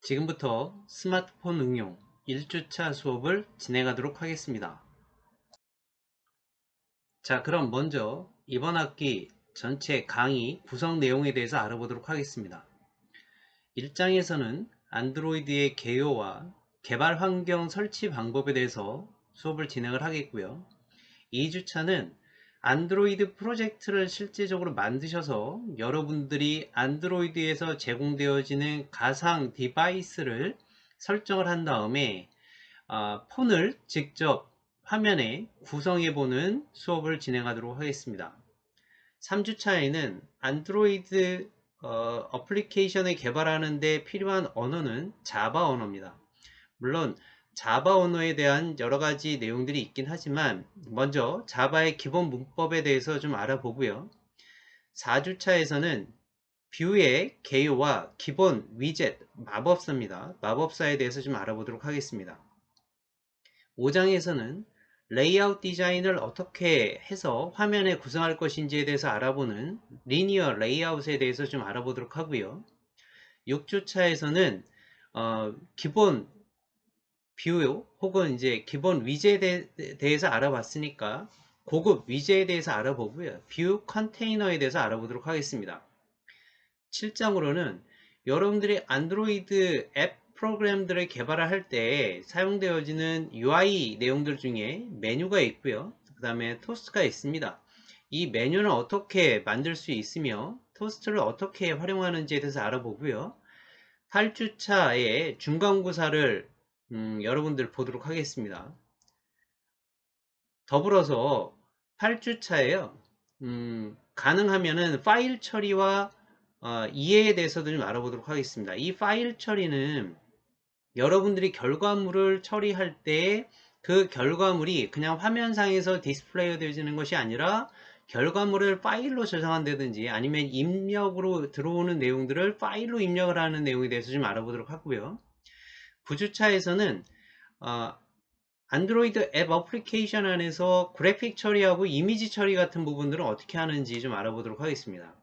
지금부터 스마트폰 응용 1주차 수업을 진행하도록 하겠습니다. 자, 그럼 먼저 이번 학기 전체 강의 구성 내용에 대해서 알아보도록 하겠습니다. 1장에서는 안드로이드의 개요와 개발 환경 설치 방법에 대해서 수업을 진행을 하겠고요. 2주차는 안드로이드 프로젝트를 실제적으로 만드셔서 여러분들이 안드로이드에서 제공되어지는 가상 디바이스를 설정을 한 다음에 폰을 직접 화면에 구성해보는 수업을 진행하도록 하겠습니다. 3주차에는 안드로이드 어플리케이션을 개발하는 데 필요한 언어는 자바 언어입니다. 물론 자바 언어에 대한 여러가지 내용들이 있긴 하지만 먼저 자바의 기본 문법에 대해서 좀 알아보고요. 4주차에서는 뷰의 개요와 기본 위젯 마법사입니다. 마법사에 대해서 좀 알아보도록 하겠습니다. 5장에서는 레이아웃 디자인을 어떻게 해서 화면에 구성할 것인지에 대해서 알아보는 리니어 레이아웃에 대해서 좀 알아보도록 하고요. 6주차에서는 기본 뷰 혹은 이제 기본 위젯에 대해서 알아봤으니까 고급 위젯에 대해서 알아보고요. 뷰 컨테이너에 대해서 알아보도록 하겠습니다. 7장으로는 여러분들이 안드로이드 앱 프로그램들을 개발할 때 사용되어지는 UI 내용들 중에 메뉴가 있고요. 그 다음에 토스트가 있습니다. 이 메뉴는 어떻게 만들 수 있으며 토스트를 어떻게 활용하는지에 대해서 알아보고요. 8주차의 중간고사를 여러분들 보도록 하겠습니다. 더불어서 8주차에요. 가능하면은 파일 처리와 이해에 대해서도 좀 알아보도록 하겠습니다. 이 파일 처리는 여러분들이 결과물을 처리할 때 그 결과물이 그냥 화면상에서 디스플레이 되어지는 것이 아니라 결과물을 파일로 저장한다든지 아니면 입력으로 들어오는 내용들을 파일로 입력을 하는 내용에 대해서 좀 알아보도록 하고요. 9주차에서는 안드로이드 앱 어플리케이션 안에서 그래픽 처리하고 이미지 처리 같은 부분들은 어떻게 하는지 좀 알아보도록 하겠습니다.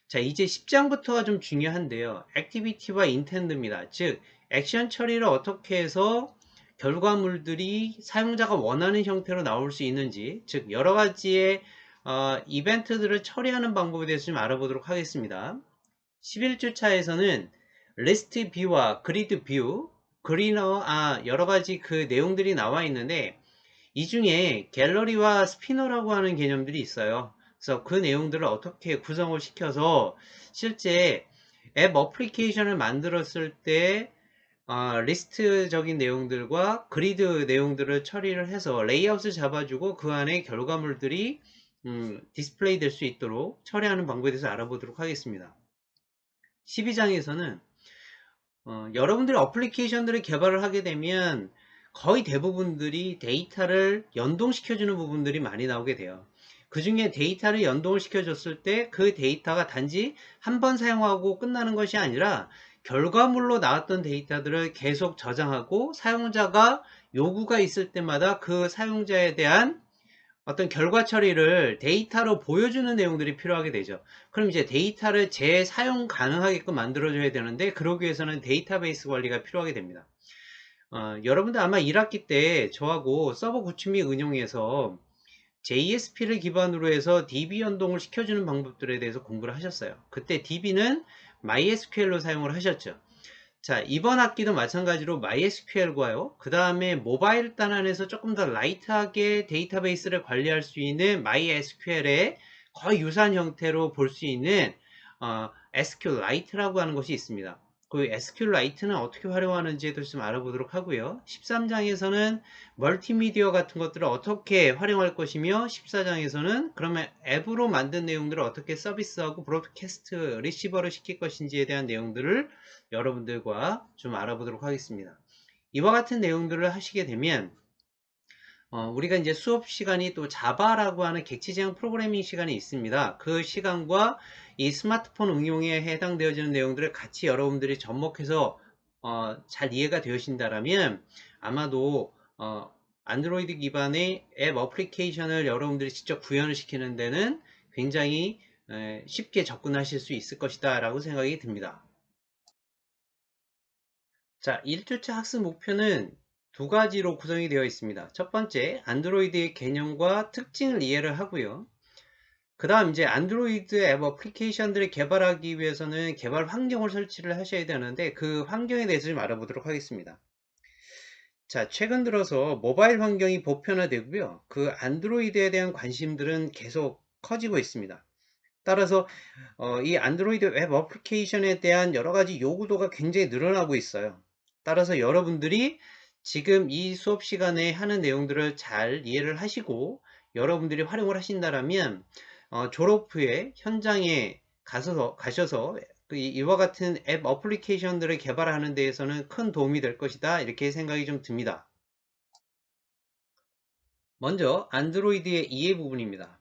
자, 이제 10장부터가 좀 중요한데요. 액티비티와 인텐드입니다. 즉, 액션 처리를 어떻게 해서 결과물들이 사용자가 원하는 형태로 나올 수 있는지, 즉 여러 가지의 이벤트들을 처리하는 방법에 대해서 좀 알아보도록 하겠습니다. 11주차에서는 리스트 뷰와 그리드 뷰, 여러 가지 그 내용들이 나와 있는데 이 중에 갤러리와 스피너라고 하는 개념들이 있어요. 그래서 그 내용들을 어떻게 구성을 시켜서 실제 앱 어플리케이션을 만들었을 때 리스트적인 내용들과 그리드 내용들을 처리를 해서 레이아웃을 잡아주고 그 안에 결과물들이 디스플레이 될 수 있도록 처리하는 방법에 대해서 알아보도록 하겠습니다. 12장에서는 여러분들이 어플리케이션들을 개발을 하게 되면 거의 대부분들이 데이터를 연동시켜주는 부분들이 많이 나오게 돼요. 그 중에 데이터를 연동을 시켜줬을 때 그 데이터가 단지 한 번 사용하고 끝나는 것이 아니라 결과물로 나왔던 데이터들을 계속 저장하고 사용자가 요구가 있을 때마다 그 사용자에 대한 어떤 결과 처리를 데이터로 보여주는 내용들이 필요하게 되죠. 그럼 이제 데이터를 재사용 가능하게끔 만들어줘야 되는데 그러기 위해서는 데이터베이스 관리가 필요하게 됩니다. 여러분들 아마 1학기 때 저하고 서버 구축 및 응용에서 JSP를 기반으로 해서 DB 연동을 시켜주는 방법들에 대해서 공부를 하셨어요. 그때 DB는 MySQL로 사용을 하셨죠. 자, 이번 학기도 마찬가지로 MySQL과요. 그 다음에 모바일 단안에서 조금 더 라이트하게 데이터베이스를 관리할 수 있는 MySQL의 거의 유사한 형태로 볼 수 있는 SQLite라고 하는 것이 있습니다. 그 SQLite는 어떻게 활용하는지에 대해서 좀 알아보도록 하고요. 13장에서는 멀티미디어 같은 것들을 어떻게 활용할 것이며 14장에서는 그러면 앱으로 만든 내용들을 어떻게 서비스하고 브로드캐스트 리시버를 시킬 것인지에 대한 내용들을 여러분들과 좀 알아보도록 하겠습니다. 이와 같은 내용들을 하시게 되면 우리가 이제 수업 시간이 또 자바라고 하는 객체지향 프로그래밍 시간이 있습니다. 그 시간과 이 스마트폰 응용에 해당되어지는 내용들을 같이 여러분들이 접목해서 잘 이해가 되신다라면 아마도 안드로이드 기반의 앱 어플리케이션을 여러분들이 직접 구현을 시키는 데는 굉장히 쉽게 접근하실 수 있을 것이다 라고 생각이 듭니다. 자, 1주차 학습 목표는 두 가지로 구성이 되어 있습니다. 첫 번째, 안드로이드의 개념과 특징을 이해를 하고요. 그 다음 이제 안드로이드 앱 어플리케이션들을 개발하기 위해서는 개발 환경을 설치를 하셔야 되는데 그 환경에 대해서 좀 알아보도록 하겠습니다. 자, 최근 들어서 모바일 환경이 보편화되고요. 그 안드로이드에 대한 관심들은 계속 커지고 있습니다. 따라서 이 안드로이드 웹 어플리케이션에 대한 여러 가지 요구도가 굉장히 늘어나고 있어요. 따라서 여러분들이 지금 이 수업 시간에 하는 내용들을 잘 이해를 하시고 여러분들이 활용을 하신다면 졸업 후에 현장에 가셔서 이와 같은 앱 어플리케이션들을 개발하는 데에서는 큰 도움이 될 것이다. 이렇게 생각이 좀 듭니다. 먼저 안드로이드의 이해 부분입니다.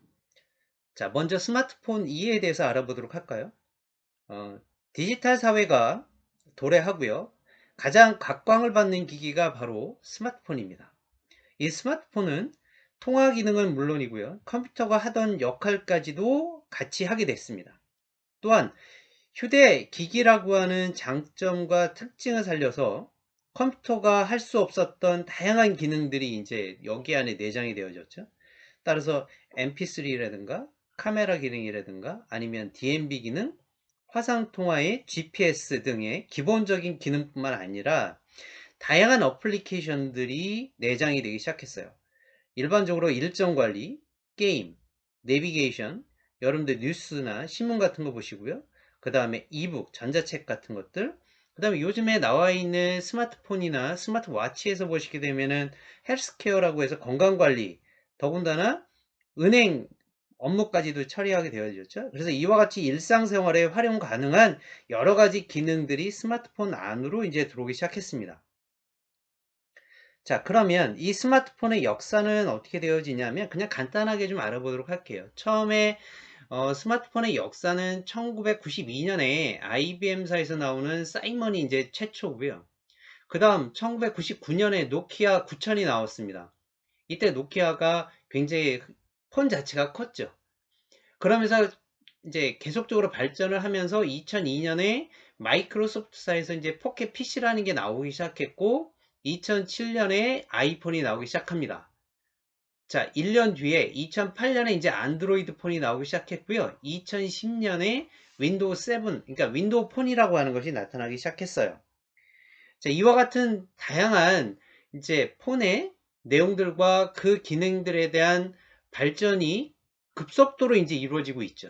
자, 먼저 스마트폰 이해에 대해서 알아보도록 할까요? 어, 디지털 사회가 도래하고요. 가장 각광을 받는 기기가 바로 스마트폰입니다. 이 스마트폰은 통화 기능은 물론이고요. 컴퓨터가 하던 역할까지도 같이 하게 됐습니다. 또한 휴대 기기라고 하는 장점과 특징을 살려서 컴퓨터가 할 수 없었던 다양한 기능들이 이제 여기 안에 내장이 되어졌죠. 따라서 MP3라든가 카메라 기능이라든가 아니면 DMB 기능, 화상통화의 GPS 등의 기본적인 기능뿐만 아니라 다양한 어플리케이션들이 내장이 되기 시작했어요. 일반적으로 일정 관리, 게임, 내비게이션, 여러분들 뉴스나 신문 같은 거 보시고요. 그 다음에 이북, 전자책 같은 것들, 그 다음에 요즘에 나와 있는 스마트폰이나 스마트워치에서 보시게 되면은 헬스케어라고 해서 건강관리, 더군다나 은행 업무까지도 처리하게 되어졌죠. 그래서 이와 같이 일상생활에 활용 가능한 여러 가지 기능들이 스마트폰 안으로 이제 들어오기 시작했습니다. 자, 그러면 이 스마트폰의 역사는 어떻게 되어지냐면 그냥 간단하게 좀 알아보도록 할게요. 처음에 스마트폰의 역사는 1992년에 IBM사에서 나오는 사이먼이 이제 최초고요. 그 다음 1999년에 노키아 9000이 나왔습니다. 이때 노키아가 굉장히 폰 자체가 컸죠. 그러면서 이제 계속적으로 발전을 하면서 2002년에 마이크로소프트사에서 이제 포켓 PC라는 게 나오기 시작했고 2007년에 아이폰이 나오기 시작합니다. 자, 1년 뒤에 2008년에 이제 안드로이드 폰이 나오기 시작했고요. 2010년에 윈도우 7, 그러니까 윈도우 폰이라고 하는 것이 나타나기 시작했어요. 자, 이와 같은 다양한 이제 폰의 내용들과 그 기능들에 대한 발전이 급속도로 이제 이루어지고 있죠.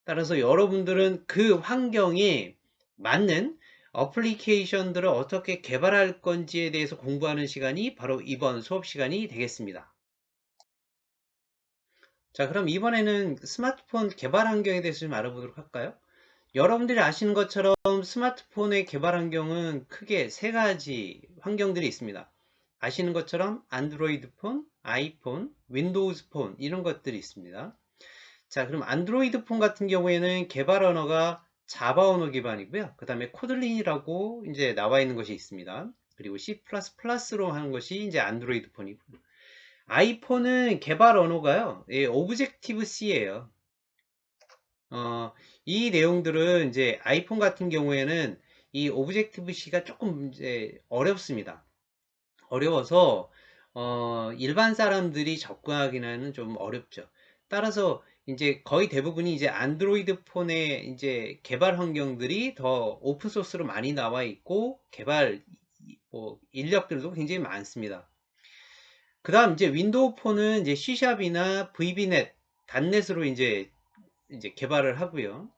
따라서 여러분들은 그 환경에 맞는 어플리케이션들을 어떻게 개발할 건지에 대해서 공부하는 시간이 바로 이번 수업 시간이 되겠습니다. 자, 그럼 이번에는 스마트폰 개발 환경에 대해서 좀 알아보도록 할까요? 여러분들이 아시는 것처럼 스마트폰의 개발 환경은 크게 세 가지 환경들이 있습니다. 아시는 것처럼 안드로이드 폰, 아이폰, 윈도우즈 폰 이런 것들이 있습니다. 자, 그럼 안드로이드 폰 같은 경우에는 개발 언어가 자바 언어 기반이고요. 그 다음에 코들린이라고 이제 나와 있는 것이 있습니다. 그리고 C++로 하는 것이 이제 안드로이드 폰이고요. 아이폰은 개발 언어가요. 예, 오브젝티브 C예요. 이 내용들은 이제 아이폰 같은 경우에는 이 오브젝티브 C가 조금 이제 어렵습니다. 어려워서 일반 사람들이 접근하기는 좀 어렵죠. 따라서 이제 거의 대부분이 이제 안드로이드 폰의 이제 개발 환경들이 더 오픈 소스로 많이 나와 있고 개발 뭐 인력들도 굉장히 많습니다. 그 다음 이제 윈도우 폰은 이제 C샵이나 VBNet, 단넷으로 이제 개발을 하고요.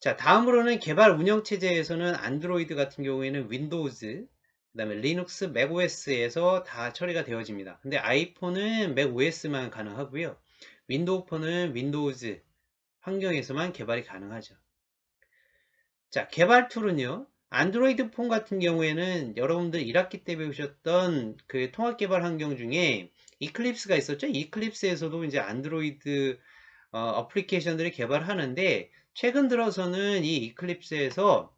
자, 다음으로는 개발 운영체제에서는 안드로이드 같은 경우에는 윈도우즈, 그 다음에 리눅스, 맥OS에서 다 처리가 되어집니다. 근데 아이폰은 맥OS만 가능하고요. 윈도우 폰은 윈도우즈 환경에서만 개발이 가능하죠. 자, 개발 툴은요. 안드로이드 폰 같은 경우에는 여러분들 1학기 때 배우셨던 그 통합 개발 환경 중에 이클립스가 있었죠. 이클립스에서도 이제 안드로이드 어플리케이션들을 개발하는데 최근 들어서는 이 이클립스에서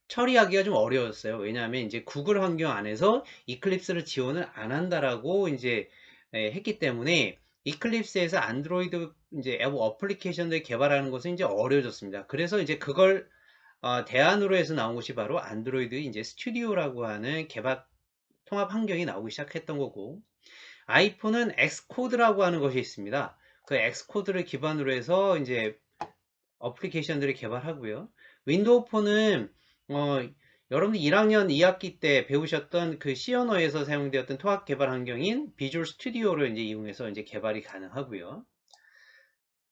처리하기가 좀 어려웠어요. 왜냐하면 이제 구글 환경 안에서 이클립스를 지원을 안 한다라고 이제 했기 때문에 이클립스에서 안드로이드 이제 앱 어플리케이션들 개발하는 것은 이제 어려워졌습니다. 그래서 이제 그걸 대안으로 해서 나온 것이 바로 안드로이드 이제 스튜디오라고 하는 개발 통합 환경이 나오기 시작했던 거고, 아이폰은 엑스코드라고 하는 것이 있습니다. 그 엑스코드를 기반으로 해서 이제 어플리케이션들을 개발하고요. 윈도우 폰은 여러분들 1학년 2학기 때 배우셨던 그 C 언어에서 사용되었던 통합 개발 환경인 비주얼 스튜디오를 이제 이용해서 이제 개발이 가능하고요.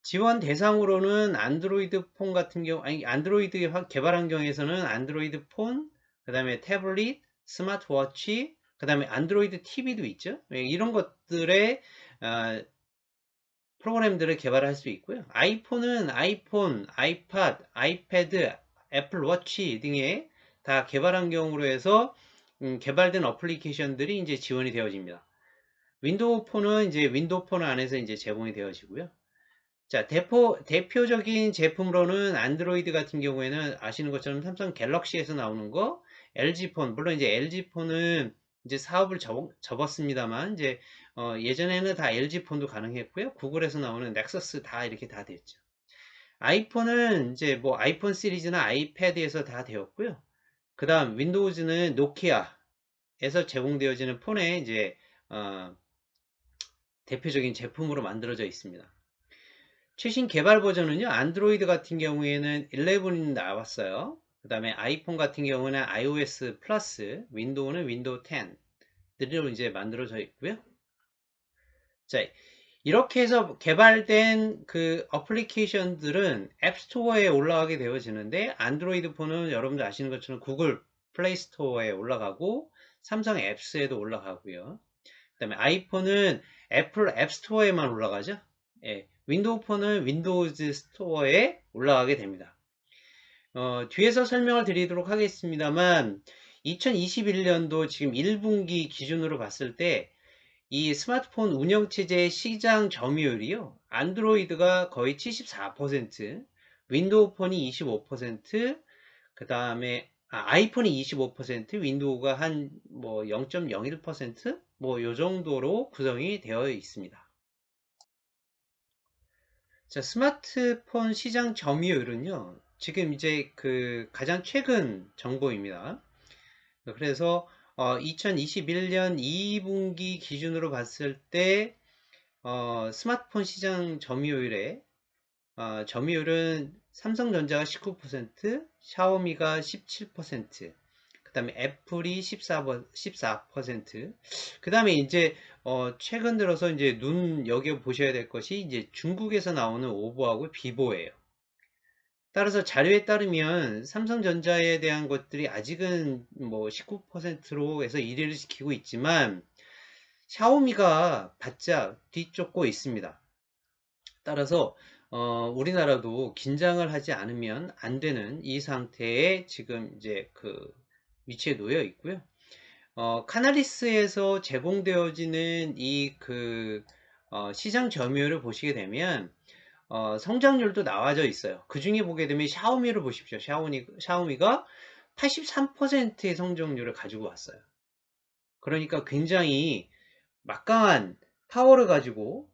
지원 대상으로는 안드로이드 폰 같은 경우, 아니 안드로이드 개발 환경에서는 안드로이드 폰, 그 다음에 태블릿, 스마트워치, 그 다음에 안드로이드 TV도 있죠. 이런 것들의 프로그램들을 개발할 수 있고요. 아이폰은 아이폰, 아이팟, 아이패드, 애플워치 등의 다 개발 환경으로 해서 개발된 어플리케이션들이 이제 지원이 되어집니다. 윈도우 폰은 이제 윈도우 폰 안에서 이제 제공이 되어지고요. 자, 대표적인 제품으로는 안드로이드 같은 경우에는 아시는 것처럼 삼성 갤럭시에서 나오는 거, LG 폰, 물론 이제 LG 폰은 이제 사업을 접었습니다만, 이제, 예전에는 다 LG 폰도 가능했고요. 구글에서 나오는 넥서스 다 이렇게 다 됐죠. 아이폰은 이제 뭐 아이폰 시리즈나 아이패드에서 다 되었고요. 그 다음 윈도우즈는 노키아에서 제공되어지는 폰에 이제, 대표적인 제품으로 만들어져 있습니다. 최신 개발 버전은요, 안드로이드 같은 경우에는 11이 나왔어요. 그 다음에 아이폰 같은 경우는 iOS 플러스, 윈도우는 윈도우 10들로 이제 만들어져 있고요. 자, 이렇게 해서 개발된 그 어플리케이션들은 앱스토어에 올라가게 되어지는데, 안드로이드 폰은 여러분들 아시는 것처럼 구글 플레이 스토어에 올라가고, 삼성 앱스에도 올라가고요. 그 다음에 아이폰은 애플 앱스토어에만 올라가죠. 예, 윈도우 폰은 윈도우즈 스토어에 올라가게 됩니다. 뒤에서 설명을 드리도록 하겠습니다만 2021년도 지금 1분기 기준으로 봤을 때 이 스마트폰 운영체제의 시장 점유율이요, 안드로이드가 거의 74%, 윈도우 폰이 25%, 그 다음에 아이폰이 25%, 윈도우가 한 뭐 0.01%, 뭐 요 정도로 구성이 되어 있습니다. 자, 스마트폰 시장 점유율은요, 지금 이제 그 가장 최근 정보입니다. 그래서 2021년 2분기 기준으로 봤을 때 스마트폰 시장 점유율의 점유율은 삼성전자가 19%, 샤오미가 17%, 그 다음에 애플이 14%, 그 다음에 이제 최근 들어서 이제 눈여겨 보셔야 될 것이 이제 중국에서 나오는 오보하고 비보예요. 따라서 자료에 따르면 삼성전자에 대한 것들이 아직은 뭐 19%로 해서 1위를 지키고 있지만 샤오미가 바짝 뒤쫓고 있습니다. 따라서 우리나라도 긴장을 하지 않으면 안 되는 이 상태에 지금 이제 그 위치에 놓여 있고요. 카나리스에서 제공되어지는 이 그 시장 점유율을 보시게 되면 성장률도 나와져 있어요. 그 중에 보게 되면 샤오미를 보십시오. 샤오미가 83%의 성장률을 가지고 왔어요. 그러니까 굉장히 막강한 파워를 가지고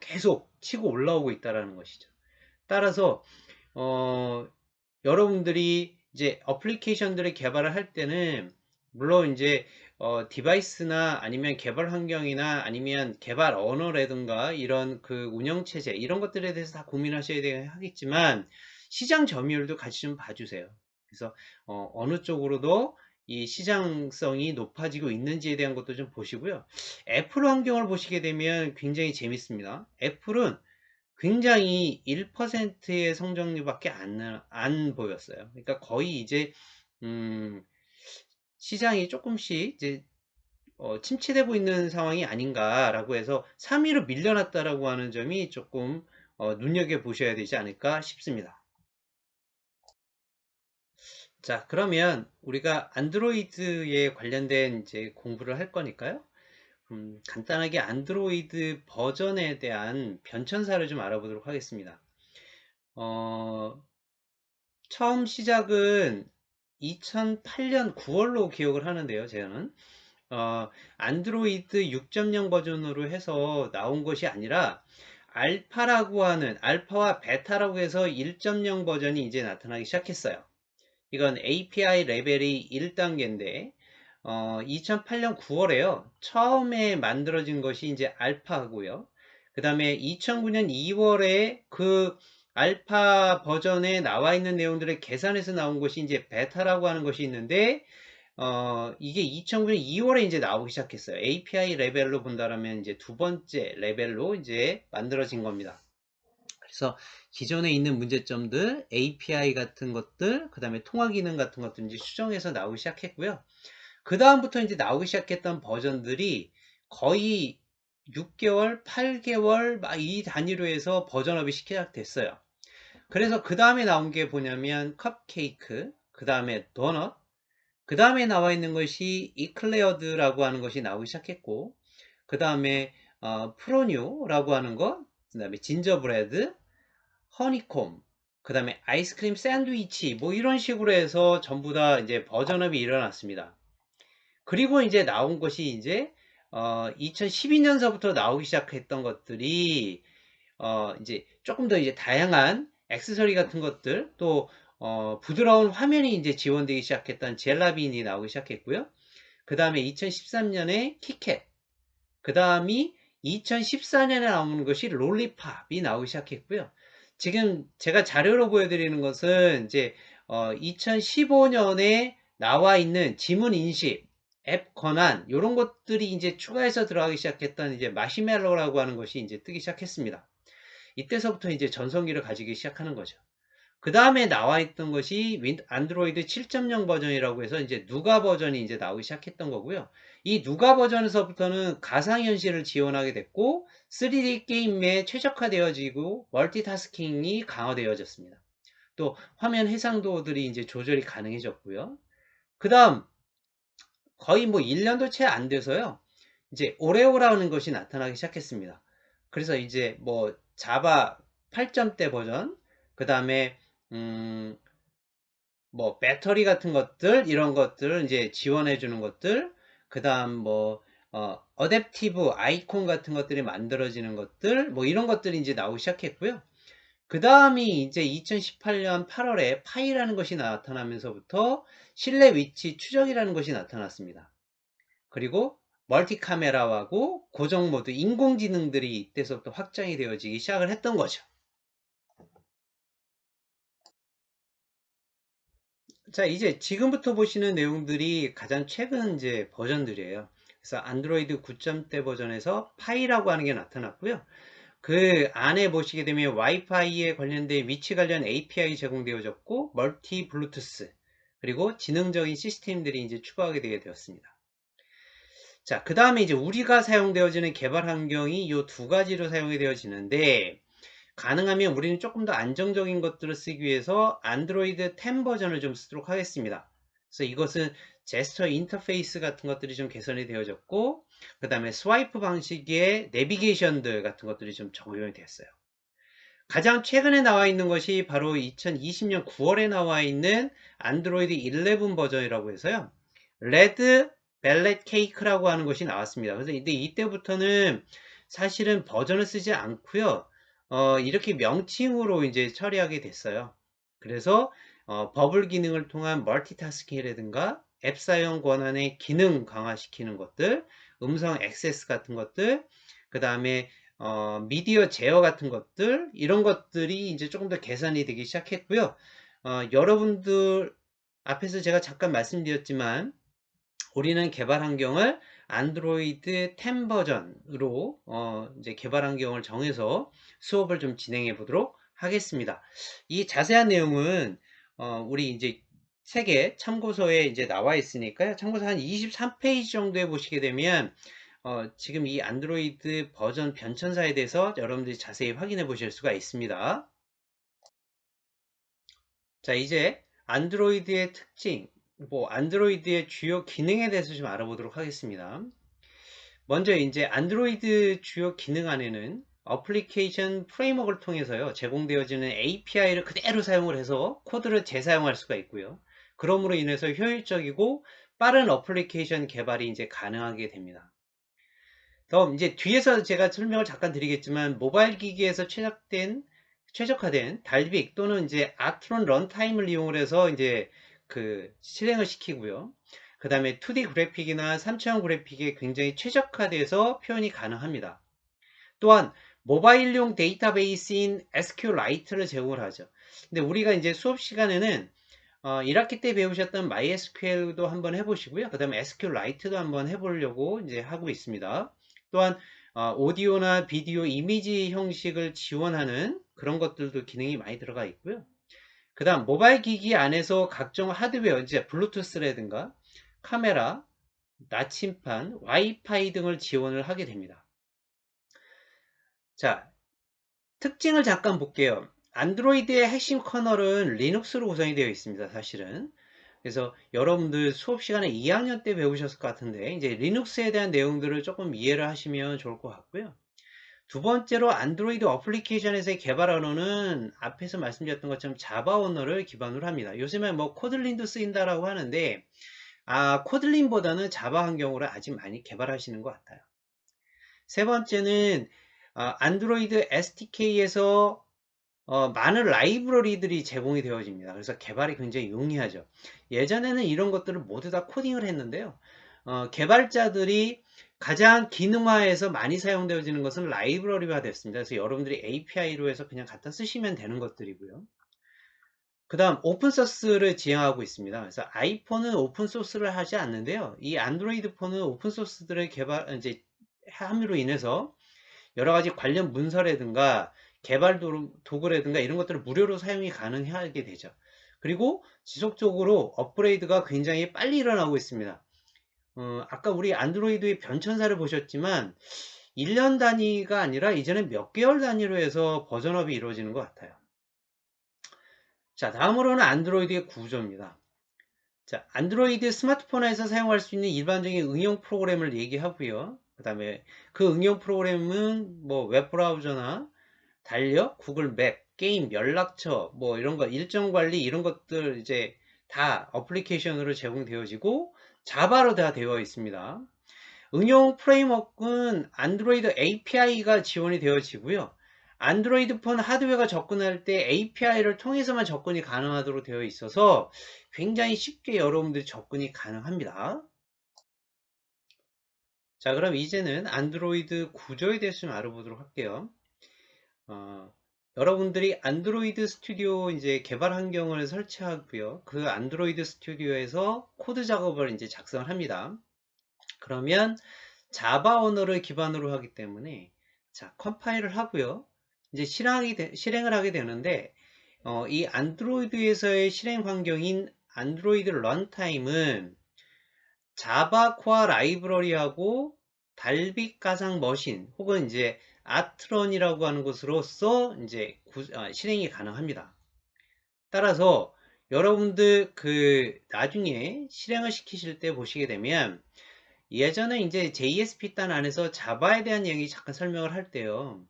계속 치고 올라오고 있다라는 것이죠. 따라서 여러분들이 이제 어플리케이션들을 개발을 할 때는 물론 이제 디바이스나 아니면 개발 환경이나 아니면 개발 언어라든가 이런 그 운영체제 이런 것들에 대해서 다 고민하셔야 하겠지만 시장 점유율도 같이 좀 봐주세요. 그래서 어느 쪽으로도 이 시장성이 높아지고 있는지에 대한 것도 좀 보시고요. 애플 환경을 보시게 되면 굉장히 재밌습니다. 애플은 굉장히 1%의 성장률밖에 안 보였어요. 그러니까 거의 이제 시장이 조금씩 이제 침체되고 있는 상황이 아닌가라고 해서 3위로 밀려났다라고 하는 점이 조금 눈여겨 보셔야 되지 않을까 싶습니다. 자, 그러면 우리가 안드로이드에 관련된 이제 공부를 할 거니까요. 간단하게 안드로이드 버전에 대한 변천사를 좀 알아보도록 하겠습니다. 처음 시작은 2008년 9월로 기억을 하는데요, 저는. 안드로이드 6.0 버전으로 해서 나온 것이 아니라 알파라고 하는, 알파와 베타라고 해서 1.0 버전이 이제 나타나기 시작했어요. 이건 API 레벨이 1단계인데 2008년 9월에요. 처음에 만들어진 것이 이제 알파고요. 그 다음에 2009년 2월에 그 알파 버전에 나와 있는 내용들을 계산해서 나온 것이 이제 베타라고 하는 것이 있는데 이게 2009년 2월에 이제 나오기 시작했어요. API 레벨로 본다라면 이제 두 번째 레벨로 이제 만들어진 겁니다. 그래서 기존에 있는 문제점들, API 같은 것들, 그 다음에 통화 기능 같은 것들 이제 수정해서 나오기 시작했고요. 그 다음부터 이제 나오기 시작했던 버전들이 거의 6개월, 8개월 막 이 단위로 해서 버전업이 시작됐어요. 그래서 그 다음에 나온 게 뭐냐면 컵케이크, 그 다음에 도넛, 그 다음에 나와 있는 것이 이클레어드라고 하는 것이 나오기 시작했고, 그 다음에 프로뉴라고 하는 것, 그 다음에 진저브레드, 허니콤, 그 다음에 아이스크림 샌드위치, 뭐 이런 식으로 해서 전부 다 이제 버전업이 일어났습니다. 그리고 이제 나온 것이 이제 2012년서부터 나오기 시작했던 것들이 이제 조금 더 이제 다양한 액세서리 같은 것들, 또 부드러운 화면이 이제 지원되기 시작했던 젤라빈이 나오기 시작했고요. 그 다음에 2013년에 키캣, 그 다음이 2014년에 나오는 것이 롤리팝이 나오기 시작했고요. 지금 제가 자료로 보여드리는 것은 이제 2015년에 나와 있는 지문 인식, 앱 권한 이런 것들이 이제 추가해서 들어가기 시작했던 이제 마시멜로라고 하는 것이 이제 뜨기 시작했습니다. 이때서부터 이제 전성기를 가지기 시작하는 거죠. 그 다음에 나와 있던 것이 안드로이드 7.0 버전이라고 해서 이제 누가 버전이 이제 나오기 시작했던 거고요. 이 누가 버전에서부터는 가상현실을 지원하게 됐고 3D 게임에 최적화되어지고 멀티타스킹이 강화되어졌습니다. 또 화면 해상도들이 이제 조절이 가능해졌고요. 그 다음 거의 뭐 1년도 채 안 돼서요. 이제 오레오라는 것이 나타나기 시작했습니다. 그래서 이제 뭐 자바 8점대 버전, 그 다음에 뭐 배터리 같은 것들 이런 것들을 이제 지원해 주는 것들, 그 다음 뭐 어댑티브 아이콘 같은 것들이 만들어지는 것들, 뭐 이런 것들이 이제 나오기 시작했고요. 그 다음이 이제 2018년 8월에 파이라는 것이 나타나면서부터 실내 위치 추적이라는 것이 나타났습니다. 그리고 멀티 카메라하고 고정 모드 인공지능들이 이때서부터 확장이 되어지기 시작을 했던 거죠. 자, 이제 지금부터 보시는 내용들이 가장 최근 이제 버전들이에요. 그래서 안드로이드 9.0대 버전에서 파이라고 하는 게 나타났고요. 그 안에 보시게 되면 와이파이에 관련된 위치 관련 API 제공되어졌고, 멀티 블루투스, 그리고 지능적인 시스템들이 이제 추가하게 되었습니다. 자, 그 다음에 이제 우리가 사용되어지는 개발 환경이 이 두 가지로 사용이 되어지는데, 가능하면 우리는 조금 더 안정적인 것들을 쓰기 위해서 안드로이드 10 버전을 좀 쓰도록 하겠습니다. 그래서 이것은 제스처 인터페이스 같은 것들이 좀 개선이 되어졌고, 그 다음에 스와이프 방식의 내비게이션들 같은 것들이 좀 적용이 됐어요. 가장 최근에 나와 있는 것이 바로 2020년 9월에 나와 있는 안드로이드 11 버전이라고 해서요. 레드 벨렛 케이크라고 하는 것이 나왔습니다. 그래서 이때부터는 사실은 버전을 쓰지 않고요. 이렇게 명칭으로 이제 처리하게 됐어요. 그래서 버블 기능을 통한 멀티타스킹이라든가 앱 사용 권한의 기능 강화시키는 것들, 음성 액세스 같은 것들, 그 다음에 미디어 제어 같은 것들, 이런 것들이 이제 조금 더 개선이 되기 시작했고요. 여러분들 앞에서 제가 잠깐 말씀드렸지만 우리는 개발 환경을 안드로이드 10 버전으로 이제 개발 환경을 정해서 수업을 좀 진행해 보도록 하겠습니다. 이 자세한 내용은 우리 이제 책에 참고서에 이제 나와 있으니까요. 참고서 한 23페이지 정도에 보시게 되면 지금 이 안드로이드 버전 변천사에 대해서 여러분들이 자세히 확인해 보실 수가 있습니다. 자, 이제 안드로이드의 특징, 뭐 안드로이드의 주요 기능에 대해서 좀 알아보도록 하겠습니다. 먼저 이제 안드로이드 주요 기능 안에는 어플리케이션 프레임워크를 통해서요 제공되어지는 API를 그대로 사용을 해서 코드를 재사용할 수가 있고요. 그러므로 인해서 효율적이고 빠른 어플리케이션 개발이 이제 가능하게 됩니다. 다음 이제 뒤에서 제가 설명을 잠깐 드리겠지만 모바일 기기에서 최적화된 달빅 또는 이제 아트론 런타임을 이용을 해서 이제 실행을 시키고요. 그 다음에 2D 그래픽이나 3차원 그래픽에 굉장히 최적화돼서 표현이 가능합니다. 또한 모바일용 데이터베이스인 SQLite를 제공을 하죠. 근데 우리가 이제 수업 시간에는 1학기 때 배우셨던 MySQL도 한번 해보시고요. 그 다음에 SQLite도 한번 해보려고 이제 하고 있습니다. 또한 오디오나 비디오, 이미지 형식을 지원하는 그런 것들도 기능이 많이 들어가 있고요. 그 다음 모바일 기기 안에서 각종 하드웨어, 이제 블루투스라든가 카메라, 나침판, 와이파이 등을 지원을 하게 됩니다. 자, 특징을 잠깐 볼게요. 안드로이드의 핵심 커널은 리눅스로 구성이 되어 있습니다. 사실은. 그래서 여러분들 수업 시간에 2학년 때 배우셨을 것 같은데 이제 리눅스에 대한 내용들을 조금 이해를 하시면 좋을 것 같고요. 두 번째로 안드로이드 어플리케이션에서의 개발 언어는 앞에서 말씀드렸던 것처럼 자바 언어를 기반으로 합니다. 요즘에 뭐 코들린도 쓰인다라고 하는데 코들린보다는 자바 환경으로 아직 많이 개발하시는 것 같아요. 세 번째는 안드로이드 SDK에서 많은 라이브러리들이 제공이 되어집니다. 그래서 개발이 굉장히 용이하죠. 예전에는 이런 것들을 모두 다 코딩을 했는데요. 개발자들이 가장 기능화해서 많이 사용되어지는 것은 라이브러리가 됐습니다. 그래서 여러분들이 API로 해서 그냥 갖다 쓰시면 되는 것들이고요. 그 다음 오픈소스를 지향하고 있습니다. 그래서 아이폰은 오픈소스를 하지 않는데요. 이 안드로이드 폰은 오픈소스들을 이제 함으로 인해서 여러 가지 관련 문서라든가 개발 도구라든가 이런 것들을 무료로 사용이 가능하게 되죠. 그리고 지속적으로 업그레이드가 굉장히 빨리 일어나고 있습니다. 아까 우리 안드로이드의 변천사를 보셨지만 1년 단위가 아니라 이제는 몇 개월 단위로 해서 버전업이 이루어지는 것 같아요. 자, 다음으로는 안드로이드의 구조입니다. 자, 안드로이드 스마트폰에서 사용할 수 있는 일반적인 응용 프로그램을 얘기하고요. 그 다음에 그 응용 프로그램은 뭐 웹브라우저나 달력, 구글 맵, 게임, 연락처, 뭐 이런 거, 일정 관리 이런 것들 이제 다 어플리케이션으로 제공되어지고 자바로 다 되어 있습니다. 응용 프레임워크는 안드로이드 API가 지원이 되어지고요. 안드로이드 폰 하드웨어가 접근할 때 API를 통해서만 접근이 가능하도록 되어 있어서 굉장히 쉽게 여러분들이 접근이 가능합니다. 자, 그럼 이제는 안드로이드 구조에 대해서 좀 알아보도록 할게요. 여러분들이 안드로이드 스튜디오 이제 개발 환경을 설치하고요. 그 안드로이드 스튜디오에서 코드 작업을 이제 작성을 합니다. 그러면 자바 언어를 기반으로 하기 때문에 자, 컴파일을 하고요. 이제 실행을 하게 되는데 이 안드로이드에서의 실행 환경인 안드로이드 런타임은 자바 코어 라이브러리하고 달빅 가상 머신 혹은 이제 아트론이라고 하는 것으로서 이제 실행이 가능합니다. 따라서 여러분들 나중에 실행을 시키실 때 보시게 되면 예전에 이제 JSP 단 안에서 자바에 대한 얘기 잠깐 설명을 할 때요.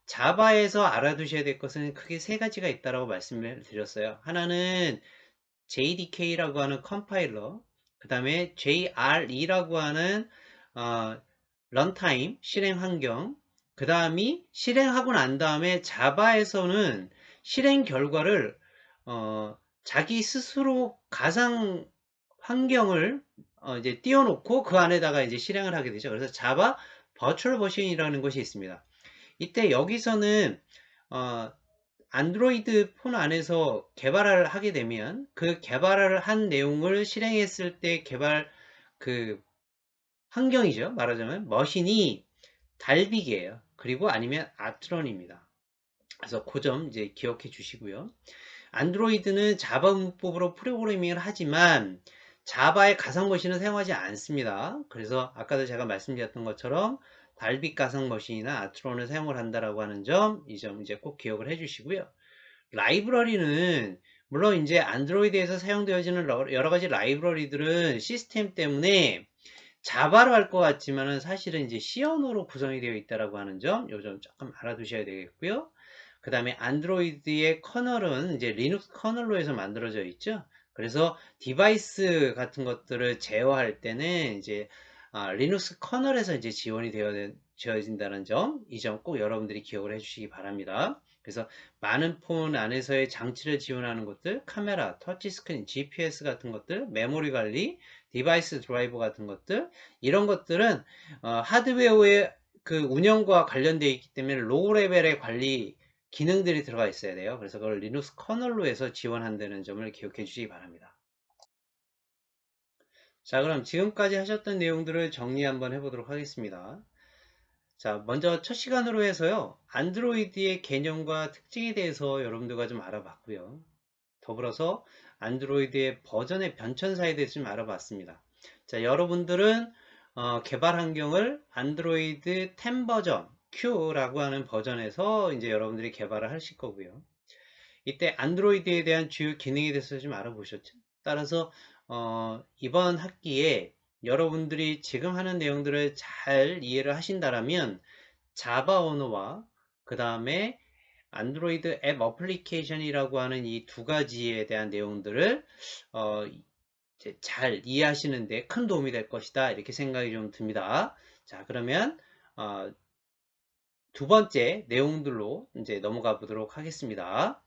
자바에서 알아두셔야 될 것은 크게 세 가지가 있다고 말씀을 드렸어요. 하나는 JDK라고 하는 컴파일러, 그 다음에 JRE라고 하는 런타임 실행 환경, 그 다음이 실행하고 난 다음에 자바에서는 실행 결과를 자기 스스로 가상 환경을 이제 띄워놓고 그 안에다가 이제 실행을 하게 되죠. 그래서 자바 버추얼 머신이라는 것이 있습니다. 이때 여기서는 안드로이드 폰 안에서 개발을 하게 되면 그 개발을 한 내용을 실행했을 때 개발 그 환경이죠. 말하자면 머신이 달빅이에요. 그리고 아니면 아트론입니다. 그래서 그 점 이제 기억해 주시고요. 안드로이드는 자바 문법으로 프로그래밍을 하지만 자바의 가상 머신은 사용하지 않습니다. 그래서 아까도 제가 말씀드렸던 것처럼 달빅 가상 머신이나 아트론을 사용을 한다라고 하는 점, 이 점 이제 꼭 기억을 해 주시고요. 라이브러리는 물론 이제 안드로이드에서 사용되어지는 여러 가지 라이브러리들은 시스템 때문에 자바로 할 것 같지만은 사실은 이제 C 언어로 구성이 되어 있다라고 하는 점, 요 점 조금 알아두셔야 되겠고요. 그 다음에 안드로이드의 커널은 이제 리눅스 커널로 해서 만들어져 있죠. 그래서 디바이스 같은 것들을 제어할 때는 이제 리눅스 커널에서 이제 지원이 되어진다는 점, 이 점 꼭 여러분들이 기억을 해주시기 바랍니다. 그래서 많은 폰 안에서의 장치를 지원하는 것들, 카메라, 터치스크린, GPS 같은 것들, 메모리 관리, 디바이스 드라이버 같은 것들, 이런 것들은 하드웨어의 그 운영과 관련되어 있기 때문에 로우 레벨의 관리 기능들이 들어가 있어야 돼요. 그래서 그걸 리눅스 커널로 해서 지원한다는 점을 기억해 주시기 바랍니다. 자, 그럼 지금까지 하셨던 내용들을 정리 한번 해보도록 하겠습니다. 자, 먼저 첫 시간으로 해서요, 안드로이드의 개념과 특징에 대해서 여러분들과 좀 알아봤고요. 더불어서 안드로이드의 버전의 변천사에 대해서 좀 알아봤습니다. 자, 여러분들은 개발 환경을 안드로이드 10 버전 Q라고 하는 버전에서 이제 여러분들이 개발을 하실 거고요. 이때 안드로이드에 대한 주요 기능에 대해서 좀 알아보셨죠? 따라서 이번 학기에 여러분들이 지금 하는 내용들을 잘 이해를 하신다라면 자바 언어와 그 다음에 안드로이드 앱 어플리케이션이라고 하는 이 두 가지에 대한 내용들을 어, 이제 잘 이해하시는데 큰 도움이 될 것이다, 이렇게 생각이 좀 듭니다. 자, 그러면 두 번째 내용들로 이제 넘어가 보도록 하겠습니다.